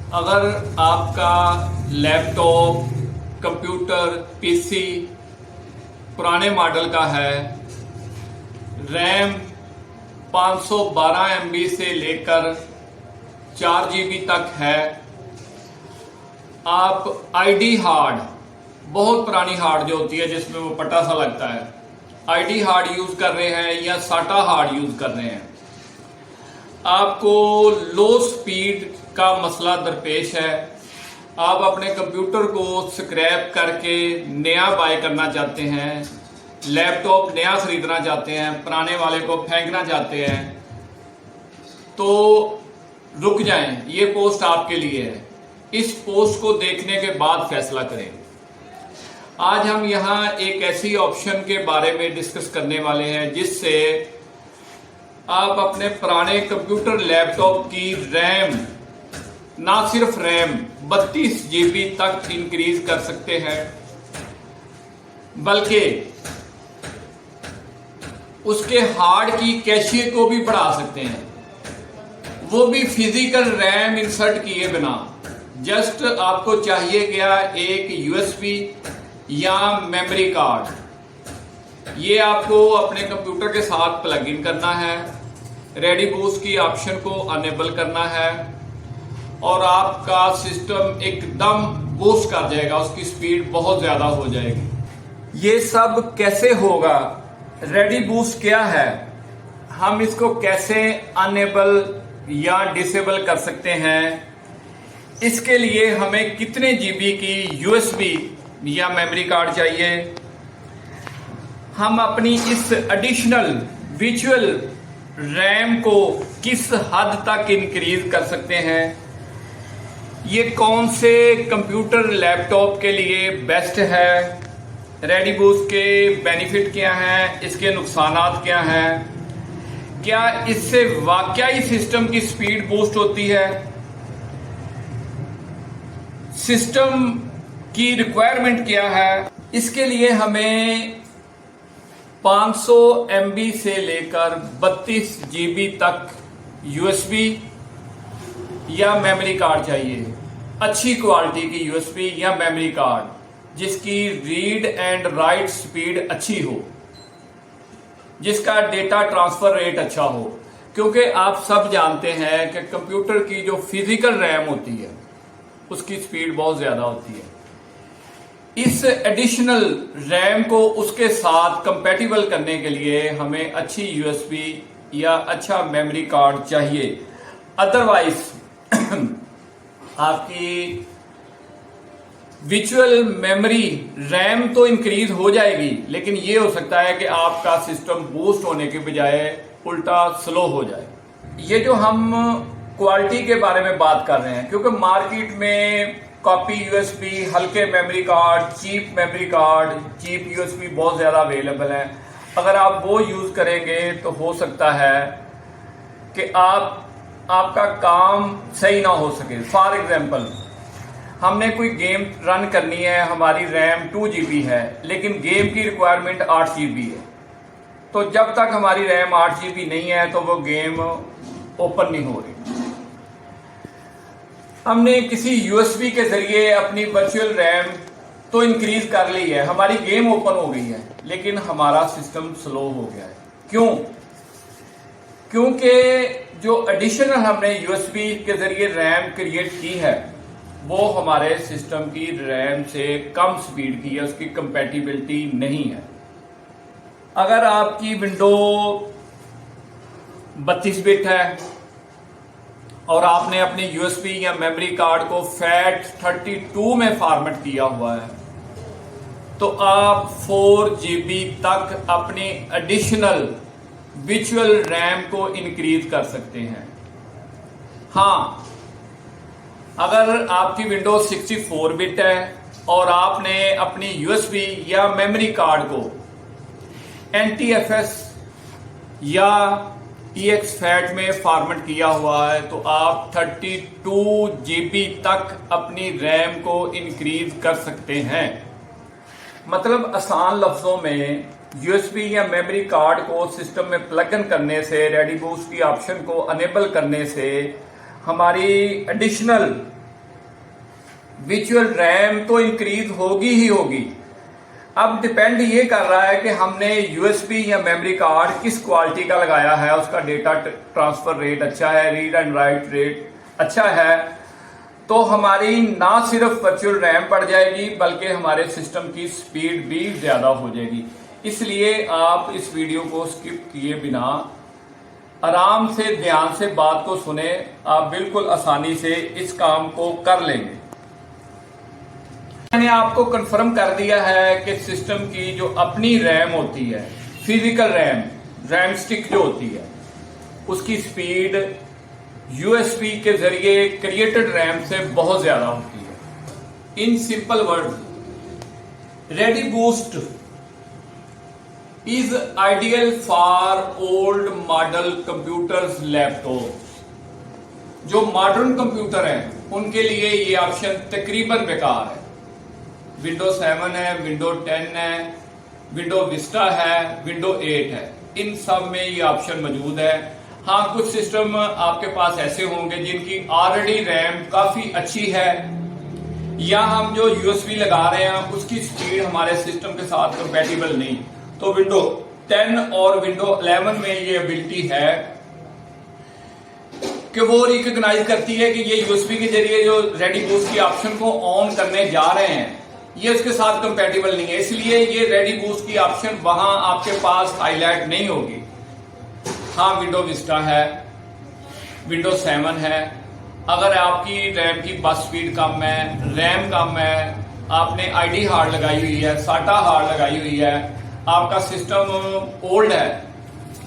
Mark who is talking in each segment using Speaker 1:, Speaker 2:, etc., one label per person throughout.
Speaker 1: अगर आपका laptop, computer, PC पुराने मॉडल का है, रैम 512 MB से लेकर 4 GB तक है, आप आईडी हार्ड, बहुत पुरानी हार्ड जो होती है जिसमें वो पट्टा सा लगता है, आईडी हार्ड यूज कर रहे हैं या साटा हार्ड यूज कर रहे हैं, आपको लो स्पीड का मसला दरपेश है, आप अपने कंप्यूटर को स्क्रैप करके नया बाय करना चाहते हैं, लैपटॉप नया खरीदना चाहते हैं, पुराने वाले को फेंकना चाहते हैं, तो रुक जाएं, ये पोस्ट आपके लिए है। इस पोस्ट को देखने के बाद फैसला करें। आज हम यहाँ एक ऐसी ऑप्शन के बारे में डिस्कस करने वाले हैं जिससे आप अपने पुराने कंप्यूटर, लैपटॉप की रैम, ना सिर्फ रैम 32 GB तक इंक्रीज कर सकते हैं, बल्कि उसके हार्ड की कैशियर को भी बढ़ा सकते हैं, वो भी फिजिकल रैम इंसर्ट किए बिना। जस्ट आपको चाहिए क्या, एक USB या मेमोरी कार्ड, ये आपको अपने कंप्यूटर के साथ प्लग इन करना है, रेडी बूस्ट की ऑप्शन को अनेबल करना है और आपका सिस्टम एकदम बूस्ट कर जाएगा, उसकी स्पीड बहुत ज्यादा हो जाएगी। ये सब कैसे होगा? रेडी बूस्ट क्या है, हम इसको कैसे अनेबल या डिसेबल कर सकते हैं, इसके लिए हमें कितने GB की USB या मेमोरी कार्ड चाहिए, हम अपनी इस एडिशनल वर्चुअल रैम को किस हद तक इंक्रीज कर सकते हैं, ये कौन से कंप्यूटर, लैपटॉप के लिए बेस्ट है, रेडी बूस्ट के बेनिफिट क्या हैं, इसके नुकसानात क्या हैं, क्या इससे वाकई सिस्टम की स्पीड बूस्ट होती है, सिस्टम की रिक्वायरमेंट क्या है। इसके लिए हमें 500 MB से लेकर 32 GB तक USB या मेमोरी कार्ड चाहिए, अच्छी क्वालिटी की USB या मेमोरी कार्ड जिसकी रीड एंड राइट स्पीड अच्छी हो, जिसका डेटा ट्रांसफर रेट अच्छा हो, क्योंकि आप सब जानते हैं कि कंप्यूटर की जो फिजिकल रैम होती है उसकी स्पीड बहुत ज्यादा होती है। इस एडिशनल रैम को उसके साथ कंपैटिबल करने के लिए हमें अच्छी USB या अच्छा मेमोरी कार्ड चाहिए, अदरवाइज आपकी वर्चुअल मेमोरी रैम तो इंक्रीज हो जाएगी, लेकिन ये हो सकता है कि आपका सिस्टम बूस्ट होने के बजाय उल्टा स्लो हो जाए। ये जो हम क्वालिटी के बारे में बात कर रहे हैं, क्योंकि मार्केट में कॉपी USB, हल्के memory card, cheap memory card, cheap USB बहुत ज़्यादा अवेलेबल हैं। अगर आप वो यूज़ करेंगे तो हो सकता है कि आपका काम सही ना हो सके। फॉर एग्जांपल, हमने कोई गेम रन करनी है, हमारी रैम 2 GB है, लेकिन गेम की रिक्वायरमेंट 8 GB है, तो जब तक हमारी रैम 8 GB नहीं है तो वो गेम ओपन नहीं हो रही। हमने किसी USB के जरिए अपनी वर्चुअल रैम तो इंक्रीज कर ली है, हमारी गेम ओपन हो गई है, लेकिन हमारा सिस्टम स्लो हो गया है। क्यों? क्योंकि जो एडिशनल हमने USB के जरिए रैम क्रिएट की है वो हमारे सिस्टम की रैम से कम स्पीड की है, उसकी कंपैटिबिलिटी नहीं है। अगर आपकी विंडो 32 बिट है और आपने अपने USB या मेमोरी कार्ड को FAT32 में फॉर्मेट किया हुआ है, तो आप 4 GB तक अपनी एडिशनल वर्चुअल रैम को इंक्रीज कर सकते हैं। हाँ, अगर आपकी विंडो 64 बिट है और आपने अपनी USB या मेमोरी कार्ड को NTFS या EXFAT में फॉर्मेट किया हुआ है, तो आप 32 GB तक अपनी रैम को इंक्रीज कर सकते हैं। मतलब आसान लफ्जों में USB या मेमोरी कार्ड को सिस्टम में प्लग इन करने से, रेडी बूस्ट की ऑप्शन को अनेबल करने से हमारी एडिशनल विजुअल रैम तो इंक्रीज होगी ही होगी। अब डिपेंड ये कर रहा है कि हमने यूएसबी या मेमोरी कार्ड किस क्वालिटी का लगाया है, उसका डेटा ट्रांसफर रेट अच्छा है, रीड एंड राइट रेट अच्छा है, तो हमारी ना सिर्फ वर्चुअल रैम बढ़ जाएगी बल्कि हमारे सिस्टम की स्पीड भी ज्यादा हो जाएगी। इसलिए आप इस वीडियो को स्किप किए बिना आराम से ध्यान से बात को सुने, आप बिल्कुल आसानी से इस काम को कर लेंगे। मैंने आपको कंफर्म कर दिया है कि सिस्टम की जो अपनी रैम होती है, फिजिकल रैम स्टिक जो होती है, उसकी स्पीड यूएसबी के जरिए क्रिएटेड रैम से बहुत ज्यादा होती है। In simple word, ready boost is ideal for old model computers, laptop. जो मॉडर्न कंप्यूटर हैं उनके लिए ये ऑप्शन तकरीबन बेकार है। विंडो 7 है, विंडो 10 है, विंडो विस्टा है, विंडो 8 है, इन सब में ये ऑप्शन मौजूद है। हाँ, कुछ सिस्टम आपके पास ऐसे होंगे जिनकी ऑलरेडी रैम काफी अच्छी है, या हम जो यूएसबी लगा रहे हैं उसकी स्पीड हमारे सिस्टम के साथ कंपैटिबल नहीं, तो विंडो 10 और विंडो 11 में ये एबिलिटी है कि वो रिकॉग्नाइज करती है कि ये यूएसबी के जरिए जो रेडी बूस्ट की ऑप्शन को ऑन करने जा रहे हैं ये उसके साथ कंपैटिबल नहीं है, इसलिए ये रेडी बूस्ट की ऑप्शन वहां आपके पास हाईलाइट नहीं होगी। हाँ, विंडो विस्टा है, विंडो 7 है, अगर आपकी रैम की बस स्पीड कम है, रैम कम है, आपने आईडी हार्ड लगाई हुई है, साटा हार्ड लगाई हुई है, आपका सिस्टम ओल्ड है,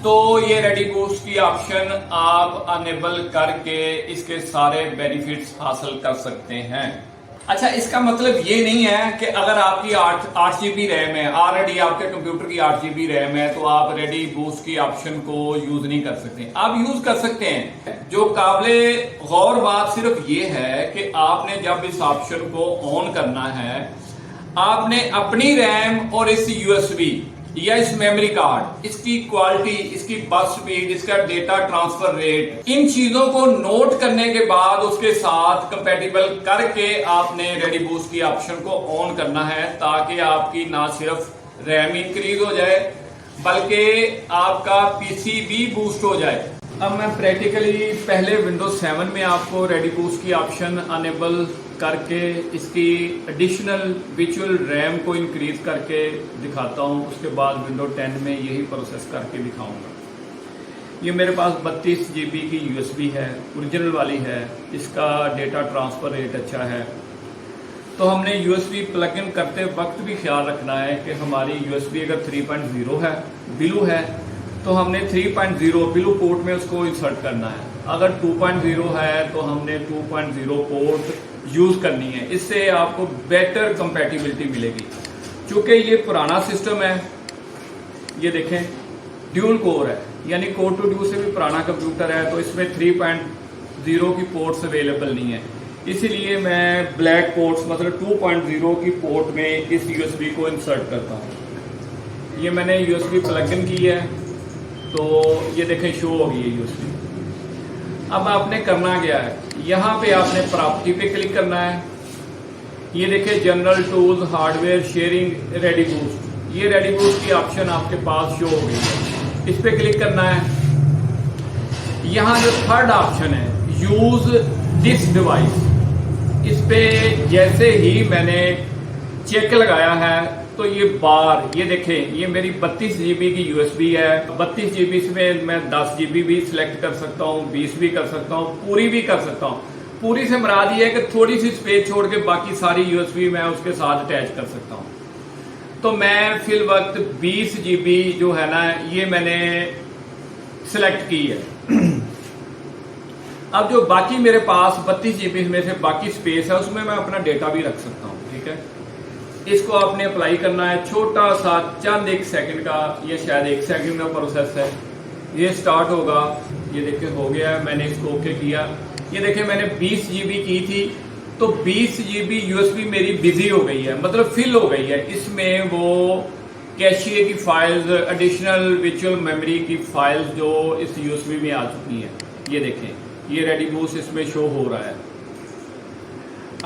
Speaker 1: तो ये रेडी बूस्ट की ऑप्शन आप अनेबल करके इसके सारे बेनिफिट्स हासिल कर सकते हैं। अच्छा, इसका मतलब ये नहीं है कि अगर आपकी 8 जीबी रैम है, ऑलरेडी आपके कंप्यूटर की 8 जीबी रैम है, तो आप रेडी बूस्ट की ऑप्शन को यूज नहीं कर सकते। आप यूज कर सकते हैं। जो काबिले गौर बात सिर्फ ये है कि आपने जब इस ऑप्शन को ऑन करना है, आपने अपनी रैम और इस यूएसबी या इस मेमोरी कार्ड, इसकी क्वालिटी, इसकी बस स्पीड, इसका डेटा ट्रांसफर रेट, इन चीजों को नोट करने के बाद उसके साथ कंपैटिबल करके आपने रेडी बूस्ट की ऑप्शन को ऑन करना है, ताकि आपकी ना सिर्फ रैम इंक्रीज हो जाए बल्कि आपका पीसी भी बूस्ट हो जाए। अब मैं प्रैक्टिकली पहले विंडोज 7 में आपको रेडी बूस्ट की ऑप्शन अनेबल करके इसकी एडिशनल वर्चुअल रैम को इंक्रीज करके दिखाता हूं, उसके बाद विंडो 10 में यही प्रोसेस करके दिखाऊंगा। ये मेरे पास 32 जीबी की यूएसबी है, ओरिजिनल वाली है, इसका डेटा ट्रांसफर रेट अच्छा है। तो हमने यूएसबी प्लग इन करते वक्त भी ख्याल रखना है कि हमारी यूएसबी अगर 3.0 है, बिलू है, तो हमने 3.0 बिलू पोर्ट में उसको इंसर्ट करना है। अगर 2.0 है तो हमने 2.0 पोर्ट यूज करनी है, इससे आपको बेटर कंपैटिबिलिटी मिलेगी। चूंकि ये पुराना सिस्टम है, ये देखें ड्यूल कोर है, यानी कोर टू ड्यू से भी पुराना कंप्यूटर है, तो इसमें 3.0 की पोर्ट्स अवेलेबल नहीं है, इसीलिए मैं ब्लैक पोर्ट्स मतलब 2.0 की पोर्ट में इस यूएसबी को इंसर्ट करता हूँ। ये मैंने यूएसबी प्लग इन की है, तो ये देखें शो हो गई है यूएसबी। अब आपने करना क्या है, यहाँ पे आपने प्रॉपर्टी पे क्लिक करना है। ये देखिए general tools, hardware sharing, ready boost, ये रेडी बूस्ट की ऑप्शन आपके पास शो हो गई है, इस पे क्लिक करना है। यहाँ जो थर्ड ऑप्शन है यूज दिस डिवाइस, इस पे जैसे ही मैंने चेक लगाया है तो ये बार, ये देखें ये मेरी 32 जीबी की यूएसबी है। 32 जीबी में मैं 10 जीबी भी सिलेक्ट कर सकता हूँ, 20 भी कर सकता हूँ, पूरी भी कर सकता हूँ। पूरी से मुराद ये है कि थोड़ी सी स्पेस छोड़ के बाकी सारी यूएसबी मैं उसके साथ अटैच कर सकता हूँ। तो मैं फिल वक्त 20 जीबी जो है ना, ये मैंने सिलेक्ट की है। अब जो बाकी मेरे पास 32 जीबी में से बाकी स्पेस है, उसमें मैं अपना डेटा भी रख सकता हूँ। ठीक है, इसको आपने अप्लाई करना है, छोटा सा चंद 1 सेकंड का, ये शायद 1 सेकंड का प्रोसेस है। ये स्टार्ट होगा, ये देखिए हो गया है, मैंने इसको ओके किया। ये देखिए मैंने 20 जीबी की थी, तो 20 जीबी यूएसबी मेरी बिजी हो गई है, मतलब फिल हो गई है। इसमें वो कैशिए की फाइल्स, एडिशनल वर्चुअल मेमोरी की फाइल्स जो इस यूएसबी में आ चुकी हैं। ये देखें ये रेडी बूस्ट इसमें शो हो रहा है।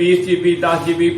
Speaker 1: 20 GB 10 GB